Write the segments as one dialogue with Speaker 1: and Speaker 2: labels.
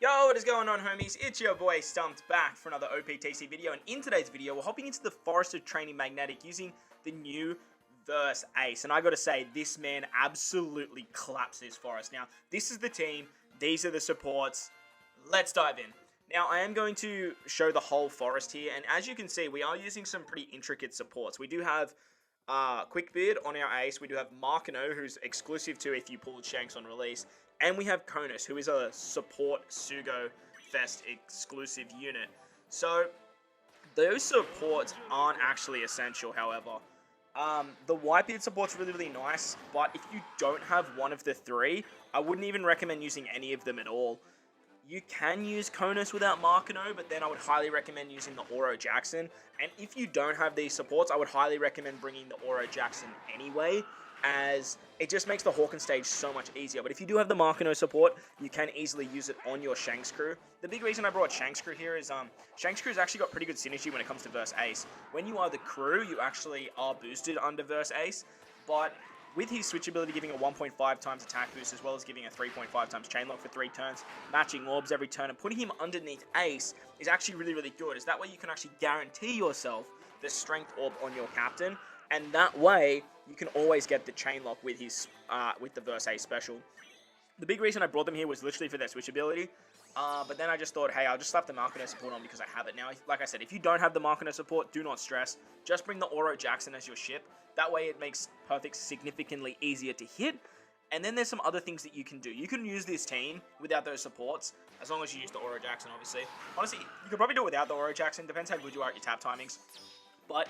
Speaker 1: Yo, what is going on, homies? It's your boy Stumped back for another Optc video, and in today's video, we're hopping into the Forest of Training Magnetic using the new Verse Ace, and I gotta say, this man absolutely claps this Forest. Now, this is the team, these are the supports, let's dive in. Now, I am going to show the whole Forest here, and as you can see, we are using some pretty intricate supports. We do have Quickbeard on our Ace, we do have Markino, who's exclusive to if you pulled Shanks on release, and we have Konus, who is a support Sugo Fest exclusive unit. So, those supports aren't actually essential, however. The Whitebeard support's really nice, but if you don't have one of the three, I wouldn't even recommend using any of them at all. You can use Konus without Markino, but then I would highly recommend using the Oro Jackson. And if you don't have these supports, I would highly recommend bringing the Oro Jackson anyway, as it just makes the Hawken stage so much easier. But if you do have the Markino support, you can easily use it on your Shanks crew. The big reason I brought Shanks crew here is Shanks crew's actually got pretty good synergy when it comes to Verse Ace. When you are the crew, you actually are boosted under Verse Ace, but with his switch ability giving a 1.5 times attack boost as well as giving a 3.5 times chain lock for 3 turns, matching orbs every turn, and putting him underneath Ace is actually really good, as that way you can actually guarantee yourself the strength orb on your captain, and that way you can always get the chain lock with his with the Verse Ace special. The big reason I brought them here was literally for their switch ability, but then I just thought, hey, I'll just slap the Markino support on because I have it now. Like I said, if you don't have the Markino support, do not stress. Just bring the Oro Jackson as your ship. That way it makes Perfect significantly easier to hit. And then there's some other things that you can do. You can use this team without those supports, as long as you use the Oro Jackson, obviously. Honestly, you could probably do it without the Oro Jackson. Depends how good you are at your tap timings. But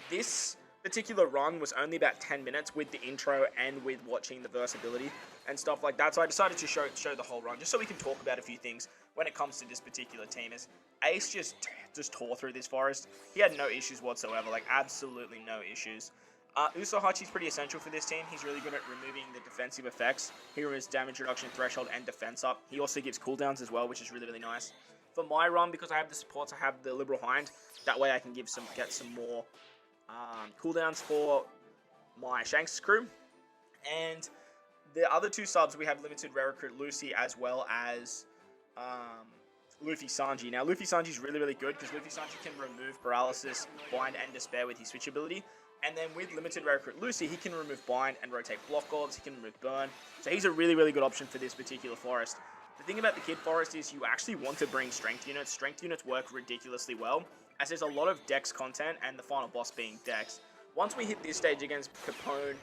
Speaker 1: this particular run was only about 10 minutes with the intro and with watching the versatility and stuff like that. So I decided to show the whole run, just so we can talk about a few things when it comes to this particular team. As Ace just tore through this Forest. He had no issues whatsoever, like absolutely no issues. Usohachi's pretty essential for this team. He's really good at removing the defensive effects. He removes damage reduction, threshold, and defense up. He also gives cooldowns as well, which is really nice. For my run, because I have the supports, I have the Liberal Hind. That way I can get some more cooldowns for my Shanks crew. And the other two subs, we have limited rare recruit Lucy as well as Luffy Sanji. Now, Luffy Sanji is really good because Luffy Sanji can remove paralysis, bind, and despair with his switch ability. And then with limited rare recruit Lucy, he can remove bind and rotate block orbs. He can remove burn. So he's a really good option for this particular Forest. The thing about the Kid Forest is you actually want to bring strength units. Strength units work ridiculously well, as there's a lot of Dex content, and the final boss being Dex. Once we hit this stage against Capone,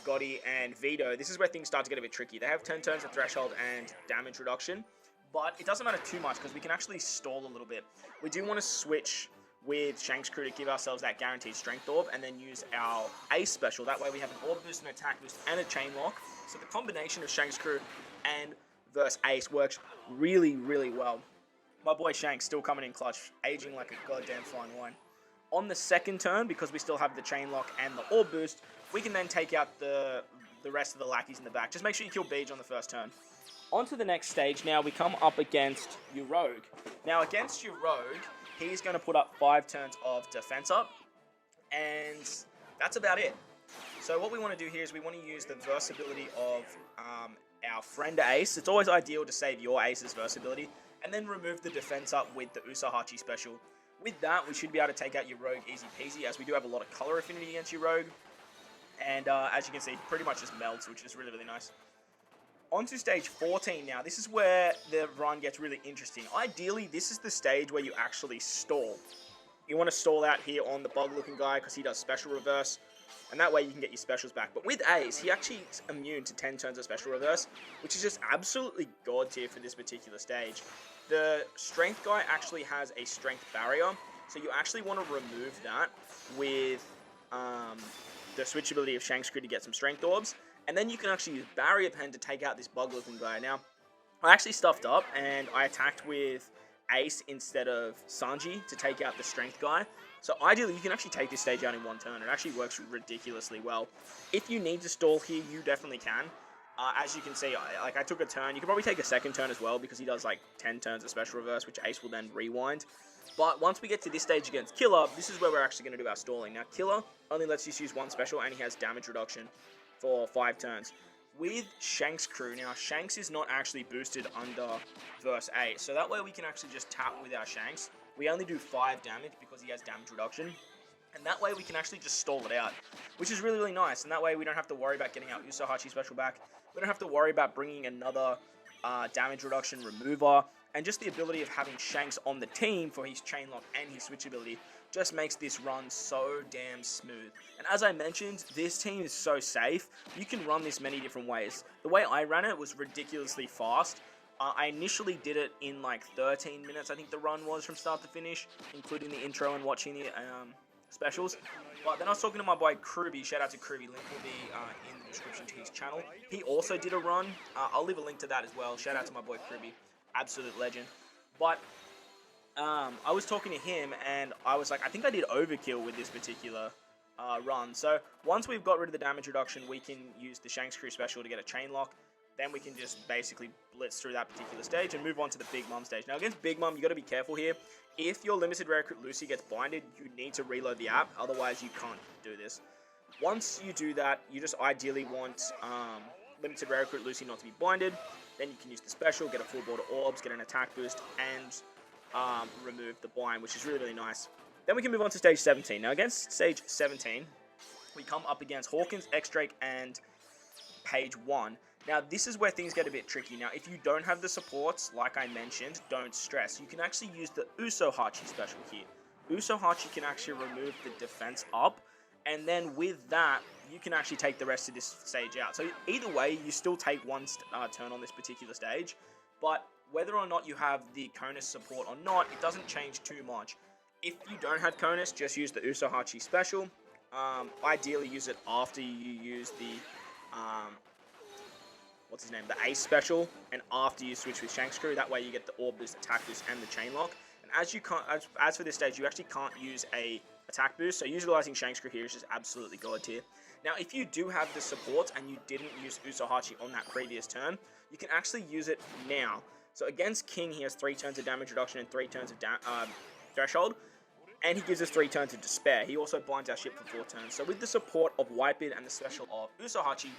Speaker 1: Gotti, and Vito, this is where things start to get a bit tricky. They have 10 turns of threshold and damage reduction, but it doesn't matter too much because we can actually stall a little bit. We do want to switch with Shanks crew to give ourselves that guaranteed strength orb, and then use our Ace special. That way we have an orb boost, an attack boost, and a chain lock. So the combination of Shanks crew and Verse Ace works really well. My boy Shanks still coming in clutch, aging like a goddamn fine wine. On the second turn, because we still have the chain lock and the orb boost, we can then take out the rest of the lackeys in the back. Just make sure you kill Beej on the first turn. On to the next stage. Now we come up against your Rogue. Now against your Rogue, he's going to put up 5 turns of defense up, and that's about it. So what we want to do here is we want to use the versatility of our friend Ace. It's always ideal to save your Ace's versatility, and then remove the defense up with the Usohachi special. With that, we should be able to take out your Rogue easy peasy, as we do have a lot of color affinity against your Rogue. And as you can see, pretty much just melts, which is really nice. On to stage 14 now. This is where the run gets really interesting. Ideally, this is the stage where you actually stall. You want to stall out here on the bug-looking guy because he does special reverse, and that way you can get your specials back. But with Ace, he actually is immune to 10 turns of special reverse, which is just absolutely god tier for this particular stage. The strength guy actually has a strength barrier, so you actually want to remove that with the switch ability of Shanks crew to get some strength orbs. And then you can actually use Barrier Pen to take out this bug-looking guy. Now, I actually stuffed up, and I attacked with Ace instead of Sanji to take out the strength guy. So ideally, you can actually take this stage out in one turn. It actually works ridiculously well. If you need to stall here, you definitely can. As you can see, I took a turn. You could probably take a second turn as well, because he does like 10 turns of special reverse, which Ace will then rewind. But once we get to this stage against Killer, this is where we're actually going to do our stalling. Now, Killer only lets you use one special, and he has damage reduction for 5 turns. with Shanks' crew, now Shanks is not actually boosted under verse 8, so that way we can actually just tap with our Shanks. We only do 5 damage because he has damage reduction, and that way we can actually just stall it out, which is really, really nice, and that way we don't have to worry about getting our Usohachi special back, we don't have to worry about bringing another damage reduction remover, and just the ability of having Shanks on the team for his chain lock and his switch ability just makes this run so damn smooth. And as I mentioned, this team is so safe. You can run this many different ways. The way I ran it was ridiculously fast. I initially did it in like 13 minutes, I think the run was from start to finish, including the intro and watching the specials. But then I was talking to my boy Kruby, shout out to Kruby, link will be in the description to his channel. He also did a run, I'll leave a link to that as well, shout out to my boy Kruby, absolute legend. But I was talking to him and I was like, I think I did overkill with this particular run. So once we've got rid of the damage reduction, we can use the Shanks crew special to get a chain lock. Then we can just basically blitz through that particular stage and move on to the Big Mom stage. Now against Big Mom, you got to be careful here. If your limited rare recruit Lucy gets blinded, you need to reload the app, otherwise you can't do this. Once you do that, you just ideally want limited rare recruit Lucy not to be blinded. Then you can use the special, get a full board of orbs, get an attack boost, and remove the blind, which is really, really nice. Then we can move on to stage 17. Now against stage 17, we come up against Hawkins, X-Drake, and Page 1. Now, this is where things get a bit tricky. Now, if you don't have the supports, like I mentioned, don't stress. You can actually use the Usohachi special here. Usohachi can actually remove the defense up, and then with that, you can actually take the rest of this stage out. So either way, you still take one turn on this particular stage, but whether or not you have the Konus support or not, it doesn't change too much. If you don't have Konus, just use the Usohachi special. Ideally, use it after you use the the Ace special, and after you switch with Shanks crew. That way you get the orb boost, attack boost, and the chain lock. And as for this stage, you actually can't use a attack boost, so utilizing Shanks crew here is just absolutely god tier. Now, if you do have the supports and you didn't use Usohachi on that previous turn, you can actually use it now. So against King, he has 3 turns of damage reduction and 3 turns of threshold, and he gives us 3 turns of despair. He also blinds our ship for 4 turns. So with the support of Whitebeard and the special of Usohachi,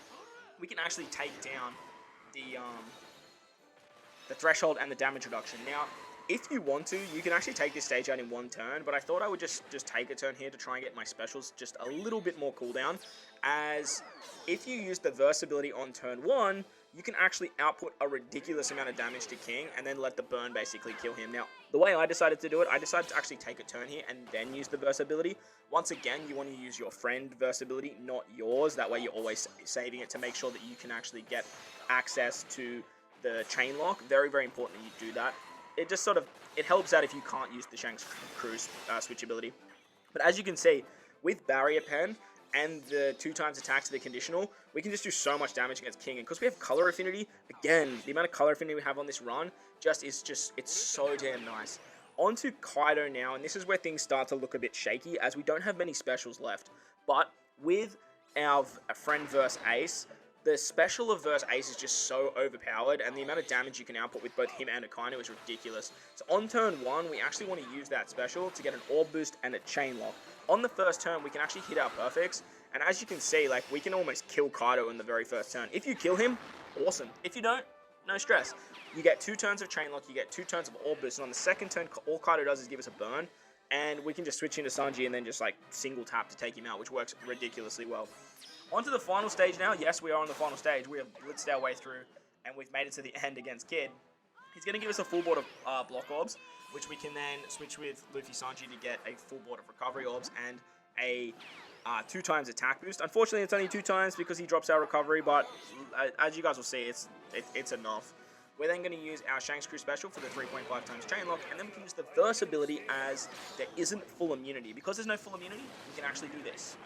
Speaker 1: we can actually take down the threshold and the damage reduction. Now, if you want to, you can actually take this stage out in 1 turn, but I thought I would just take a turn here to try and get my specials just a little bit more cooldown, as if you use the versatility on turn 1, you can actually output a ridiculous amount of damage to King and then let the burn basically kill him. Now, the way I decided to do it, I decided to actually take a turn here and then use the versatility. Once again, you want to use your friend versatility, not yours. That way you're always saving it to make sure that you can actually get access to the chain lock. Very, very important that you do that. It just it helps out if you can't use the Shanks Crew's switch ability. But as you can see, with Barrier Pen and the 2 times attack to the conditional, we can just do so much damage against King. And because we have color affinity, again, the amount of color affinity we have on this run it's so damn nice. On to Kaido now, and this is where things start to look a bit shaky, as we don't have many specials left. But with our friend verse Ace, the special of verse Ace is just so overpowered, and the amount of damage you can output with both him and Akainu is ridiculous. So on turn 1, we actually want to use that special to get an orb boost and a chain lock. On the first turn, we can actually hit our perfects, and as you can see, like, we can almost kill Kaido in the very first turn. If you kill him, awesome. If you don't, no stress. You get 2 turns of chain lock, you get 2 turns of orb boost, and on the second turn, all Kaido does is give us a burn, and we can just switch into Sanji and then just, like, single tap to take him out, which works ridiculously well. On to the final stage now. Yes, we are on the final stage. We have blitzed our way through, and we've made it to the end against Kid. He's going to give us a full board of block orbs, which we can then switch with Luffy Sanji to get a full board of recovery orbs and a 2 times attack boost. Unfortunately, it's only 2 times because he drops our recovery, but as you guys will see, it's enough. We're then going to use our Shanks Crew special for the 3.5 times chain lock, and then we can use the verse ability as there isn't full immunity. Because there's no full immunity, we can actually do this.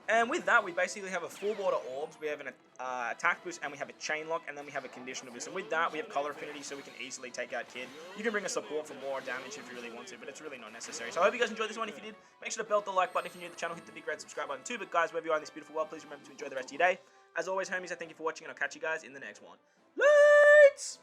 Speaker 1: And with that, we basically have a full border orbs, we have an attack boost, and we have a chain lock, and then we have a conditional boost. And with that, we have color affinity, so we can easily take out Kid. You can bring a support for more damage if you really want to, but it's really not necessary. So I hope you guys enjoyed this one. If you did, make sure to belt the like button. If you're new to the channel, hit the big red subscribe button too. But guys, wherever you are in this beautiful world, please remember to enjoy the rest of your day. As always, homies, I thank you for watching, and I'll catch you guys in the next one. Lights!